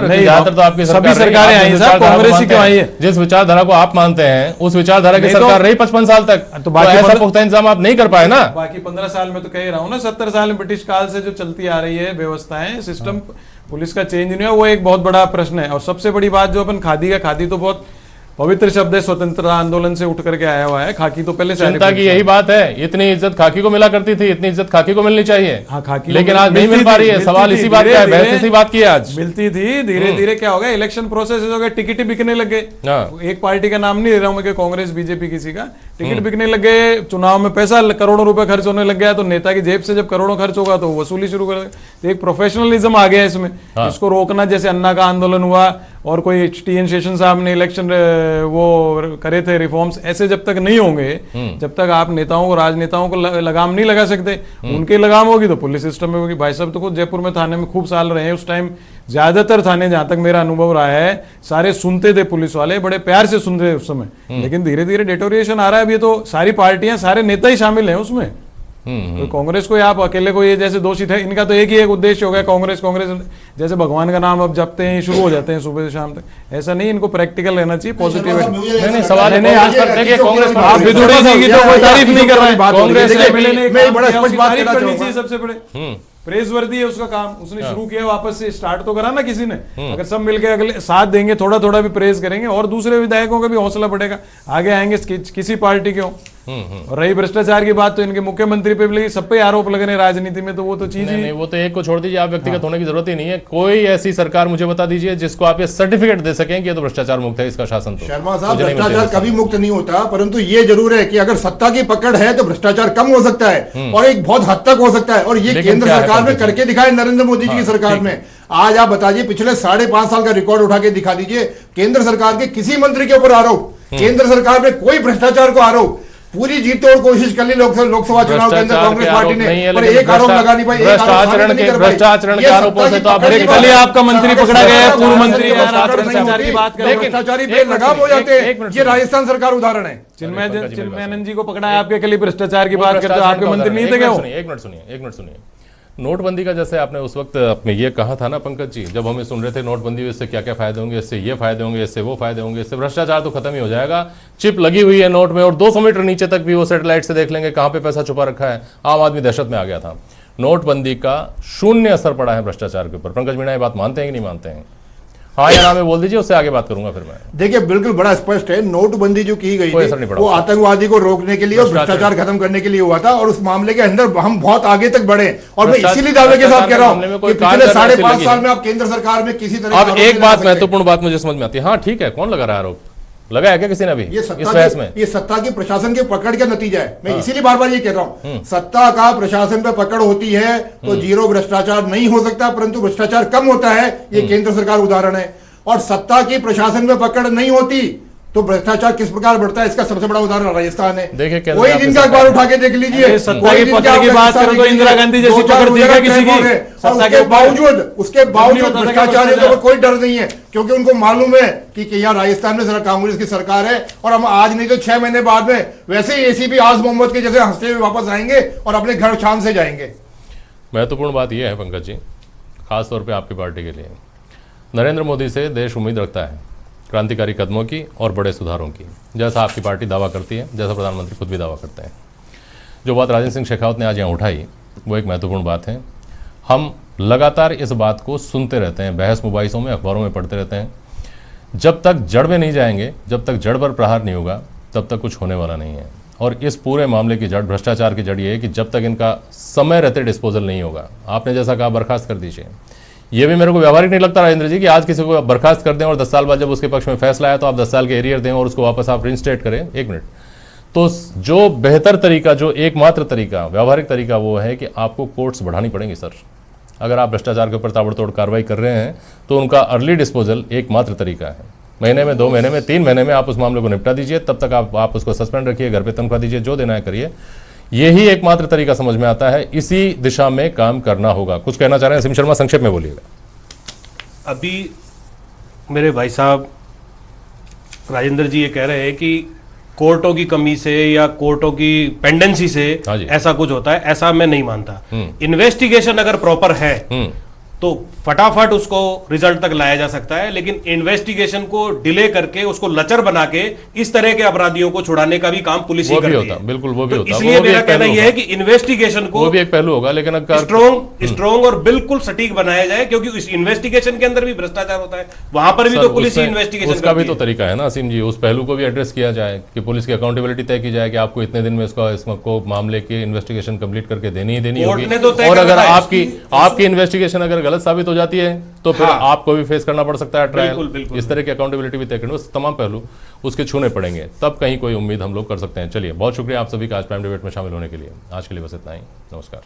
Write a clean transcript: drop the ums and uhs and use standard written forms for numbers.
नहीं, ज्यादातर तो आपकी सभी सरकारें आई हैं, कांग्रेस ही क्यों आई है? जिस विचारधारा को आप मानते हैं उस विचारधारा की सरकार रही 55 साल तक, तो बाकी ऐसा पुख्ता इंतजाम आप नहीं कर पाए ना। बाकी 15 साल में तो कह रहा हूं ना, 70 साल में ब्रिटिश काल से जो चलती आ रही है व्यवस्थाएं, सिस्टम पुलिस का चेंज नहीं हुआ, वो एक बहुत बड़ा प्रश्न है। और सबसे बड़ी बात जो अपन खादी का, खादी तो बहुत पवित्र शब्द है, स्वतंत्रता आंदोलन से उठ करके आया हुआ है। खाकी तो पहले से चिंता की यही बात है, इतनी इज्जत खाकी को मिला करती थी, इतनी इज्जत खाकी को मिलनी चाहिए। हाँ, खाकी लेकिन आज नहीं मिल पा रही है। सवाल इसी बात का है, बहस इसी बात की है। आज मिलती थी, धीरे धीरे क्या हो गया, इलेक्शन प्रोसेस हो गया, टिकट ही बिकने लगे। एक पार्टी का नाम नहीं ले रहा हूं मैं, कांग्रेस बीजेपी किसी का, टिकट बिकने लगे, चुनाव में पैसा करोड़ों रुपए खर्च होने लग गया, तो नेता की जेब से जब करोड़ों खर्च होगा तो वसूली शुरू कर, तो एक प्रोफेशनलिज्म आ गया इसमें। इसको रोकना, जैसे अन्ना का आंदोलन हुआ और कोई टी.एन. शेषन साहब ने इलेक्शन वो करे थे रिफॉर्म्स, ऐसे जब तक नहीं होंगे, जब तक आप नेताओं को, राजनेताओं को लगाम नहीं लगा सकते, उनकी लगाम होगी तो पुलिस सिस्टम में होगी। भाई साहब तो खुद जयपुर में थाने में खूब साल रहे हैं, उस टाइम ज्यादातर थाने, जहां तक मेरा अनुभव रहा है, सारे सुनते थे, पुलिस वाले बड़े प्यार से सुनते थे उस समय। लेकिन धीरे धीरे डिटोरिएशन आ रहा है। अब ये तो सारी पार्टियां, सारे नेता ही शामिल हैं उसमें। तो कांग्रेस को आप अकेले को ये जैसे दोषी थे, इनका तो एक ही एक उद्देश्य हो गया, कांग्रेस जैसे भगवान का नाम अब जपते हैं, शुरू हो जाते हैं सुबह से शाम तक। ऐसा नहीं, इनको प्रैक्टिकल रहना चाहिए, पॉजिटिव। नहीं, सवाल नहीं, आज तक देखिए कांग्रेस आप विदुड़ी जी की तो कोई तारीफ नहीं कर रहे, कांग्रेस करनी चाहिए। सबसे बड़े प्रेजवर्दी है उसका काम, उसने शुरू किया, वापस से स्टार्ट तो करा ना किसी ने। अगर सब मिलके अगले साथ देंगे, थोड़ा थोड़ा भी प्रेज करेंगे, और दूसरे विधायकों का भी हौसला बढ़ेगा, आगे आएंगे किसी पार्टी के हो। और रही भ्रष्टाचार की बात, तो इनके मुख्यमंत्री पे भी सब पे आरोप लग रहे हैं राजनीति में, तो वो तो चीज नहीं, वो तो एक को छोड़ दीजिए, आप व्यक्तिगत होने की जरूरत ही नहीं है। कोई ऐसी सरकार मुझे बता दीजिए जिसको आप ये सर्टिफिकेट दे सकें कि ये तो भ्रष्टाचार मुक्त है इसका शासन। तो शर्मा साहब, भ्रष्टाचार कभी मुक्त नहीं होता, परंतु ये जरूर है कि अगर सत्ता की पकड़ है तो भ्रष्टाचार कम हो सकता है, और एक बहुत हद तक हो सकता है। और ये केंद्र सरकार में करके दिखाए, नरेंद्र मोदी जी की सरकार में। आज आप बताइए, पिछले 5.5 साल का रिकॉर्ड उठा के दिखा दीजिए, केंद्र सरकार के किसी मंत्री के ऊपर आरोप, केंद्र सरकार में कोई भ्रष्टाचार को आरोप। पूरी जीत तोड़ कोशिश कर ली लोकसभा चुनाव के अंदर कांग्रेस पार्टी ने, पर एक आरोप लगा नहीं पाई। भ्रष्टाचरण के आरोपों से तो आपका मंत्री पकड़ा गया है, पूर्व मंत्री भ्रष्टाचारी बेलगाम हो जाते हैं। ये राजस्थान सरकार उदाहरण है। चिन्मयानंद जी को पकड़ा है आपके, खाली भ्रष्टाचार की बात करते, आपके मंत्री नहीं थे क्या? एक मिनट सुनिए। नोटबंदी का जैसे आपने उस वक्त अपने ये कहा था ना पंकज जी, जब हमें सुन रहे थे नोटबंदी इससे क्या क्या फायदे होंगे, इससे ये फायदे होंगे, इससे वो फायदे होंगे, इससे भ्रष्टाचार तो खत्म ही हो जाएगा, चिप लगी हुई है नोट में और 200 मीटर नीचे तक भी वो सैटेलाइट से देख लेंगे कहां पे पैसा छुपा रखा है। आम आदमी दहशत में आ गया था। नोटबंदी का शून्य असर पड़ा है भ्रष्टाचार के ऊपर। पंकज मीणा ये बात मानते हैं कि नहीं मानते हैं? हाँ या ना में बोल दीजिए, उससे आगे बात करूंगा फिर मैं। देखिए, बिल्कुल बड़ा स्पष्ट है, नोटबंदी जो की गई थी वो आतंकवादी को रोकने के लिए और भ्रष्टाचार खत्म करने के लिए हुआ था, और उस मामले के अंदर हम बहुत आगे तक बढ़े। और मैं इसीलिए दावे के साथ कह रहा हूं कि पिछले 5.5 साल में आप केंद्र सरकार में किसी तरह। अब एक बात, महत्वपूर्ण बात मुझे समझ में आती है। हाँ ठीक है, कौन लगा रहा है आरोप? लगा है क्या किसी ने अभी इस बहस में? ये सत्ता की प्रशासन के पकड़ का नतीजा है। मैं इसीलिए बार बार ये कह रहा हूं, सत्ता का प्रशासन पे पकड़ होती है तो जीरो भ्रष्टाचार नहीं हो सकता, परंतु भ्रष्टाचार कम होता है। ये केंद्र सरकार उदाहरण है। और सत्ता की प्रशासन में पकड़ नहीं होती तो भ्रष्टाचार किस प्रकार बढ़ता है, इसका सबसे बड़ा उदाहरण राजस्थान है। देखिए, कोई दिन का अखबार उठा के देख लीजिए, सत्ता की पकड़ की बात करो तो इंदिरा गांधी जैसी पकड़ दी है किसी की? उसके बावजूद भ्रष्टाचारियों को कोई डर नहीं है, क्योंकि उनको मालूम है कि यहाँ राजस्थान में सिर्फ कांग्रेस की सरकार है, और हम आज नहीं तो 6 महीने बाद में वैसे ही एसीपी आज मोहम्मद के जैसे हंसते हुए वापस आएंगे और अपने घर शान से जाएंगे। महत्वपूर्ण बात यह है पंकज जी, खासतौर पर आपकी पार्टी के लिए, नरेंद्र मोदी से देश उम्मीद रखता है क्रांतिकारी कदमों की और बड़े सुधारों की, जैसा आपकी पार्टी दावा करती है, जैसा प्रधानमंत्री खुद भी दावा करते हैं। जो बात राजेंद्र सिंह शेखावत ने आज यहाँ उठाई वो एक महत्वपूर्ण बात है। हम लगातार इस बात को सुनते रहते हैं, बहस मुबाहिसों में, अखबारों में पढ़ते रहते हैं। जब तक जड़ में नहीं जाएंगे, जब तक जड़ पर प्रहार नहीं होगा, तब तक कुछ होने वाला नहीं है। और इस पूरे मामले की जड़, भ्रष्टाचार की जड़ ये है कि जब तक इनका समय रहते डिस्पोजल नहीं होगा, आपने जैसा कहा बर्खास्त कर दीजिए, ये भी मेरे को व्यावहारिक नहीं लगता राजेंद्र जी कि आज किसी को बर्खास्त कर दें और 10 साल बाद जब उसके पक्ष में फैसला आया तो आप 10 साल के एरियर दें और उसको वापस आप रिइंस्टेट करें। एक मिनट, तो जो बेहतर तरीका, जो एकमात्र तरीका, व्यावहारिक तरीका वो है कि आपको कोर्ट्स बढ़ानी पड़ेंगी सर। अगर आप भ्रष्टाचार के ऊपर ताबड़तोड़ कार्रवाई कर रहे हैं तो उनका अर्ली डिस्पोजल एकमात्र तरीका है। महीने में, 2 महीने में, 3 महीने में आप उस मामले को निपटा दीजिए, तब तक आप उसको सस्पेंड रखिए, घर पे तनख्वाह दीजिए, जो देना है करिए। यही एकमात्र तरीका समझ में आता है, इसी दिशा में काम करना होगा। कुछ कहना चाह रहे हैं सिम शर्मा, संक्षेप में बोलिएगा। अभी मेरे भाई साहब राजेंद्र जी ये कह रहे हैं कि कोर्टों की कमी से या कोर्टों की पेंडेंसी से ऐसा कुछ होता है, ऐसा मैं नहीं मानता। इन्वेस्टिगेशन अगर प्रॉपर है तो फटाफट उसको रिजल्ट तक लाया जा सकता है, लेकिन इन्वेस्टिगेशन को डिले करके उसको लचर बना के इस तरह के अपराधियों को छुड़ाने का भी काम पुलिस ही करती है। बिल्कुल वो भी होता है। इसलिए मेरा कहना यह है कि इन्वेस्टिगेशन को वो भी एक पहलू होगा, लेकिन स्ट्रॉन्ग और बिल्कुल सटीक बनाया जाए, क्योंकि इस इन्वेस्टिगेशन के अंदर भी भ्रष्टाचार होता है, वहां पर भी तो पुलिस ही इन्वेस्टिगेशन उसका भी तो तरीका है ना असीम जी, उस पहलू को भी एड्रेस किया जाए कि पुलिस की अकाउंटेबिलिटी तय की जाए कि आपको इतने दिन में इसको मामले की इन्वेस्टिगेशन कंप्लीट करके देनी ही देनी होगी। और अगर आपकी इन्वेस्टिगेशन अगर गलत साबित हो जाती है तो फिर आपको भी फेस करना पड़ सकता है ट्रायल। इस तरह की अकाउंटेबिलिटी भी तय करनी, तमाम पहलू उसके छूने पड़ेंगे, तब कहीं कोई उम्मीद हम लोग कर सकते हैं। चलिए, बहुत शुक्रिया आप सभी का आज प्राइम डिबेट में शामिल होने के लिए। आज के लिए बस इतना ही, नमस्कार।